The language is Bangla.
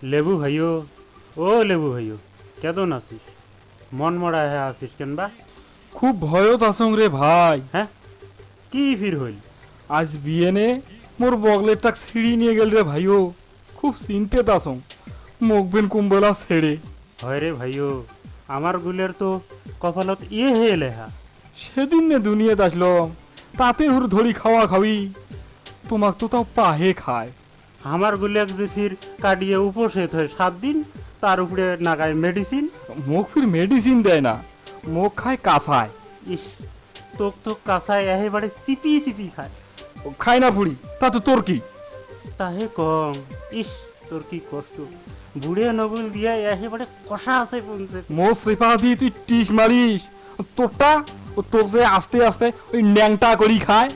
লেবু ভাইও, ও লেবু ভাইও, কেমন আছিস? মন মরা হয়ে আছিস কেন বা? খুব ভয়ত আছং রে ভাই। হ্যাঁ, কি ফির হইল? আজ বিয়ে নে মোর বগলের টাক ছিঁড়ি নিয়ে গেল রে ভাইও। খুব চিন্তেত আছং, মুখবেন কুম্বলা ছেড়ে। হয় রে ভাইও, আমার গুলের তো কপালত ইয়ে হয়ে লেহা। সেদিন নে দুনিয়াতে আসলাম, তাতে হুর ধরি খাওয়া খাওয়ি। তোমাক তো তাও পাহে খায়। আমার গুলেক যে ফির কাটিয়ে উপসেত হয় 7 দিন, তার উপরে নাগায় মেডিসিন। মুখ ফির মেডিসিন দেয় না, মুখ খায় কাঁচায়। ইস, তোক তো কাঁচায় একেবারে চিপি চিপি খায়। খায় না ফুড়ি, তাতে তোর কি? তাহে কম। ইস, তোর কি কষ্ট। বুড়ে নবুল দিয়া একেবারে কষা আছে পৌঁছে। মোর সেপা দিয়ে তুই টিস মারিস, তোরটা ও তোর যে আস্তে আস্তে ওই ন্যাংটা করি খায়।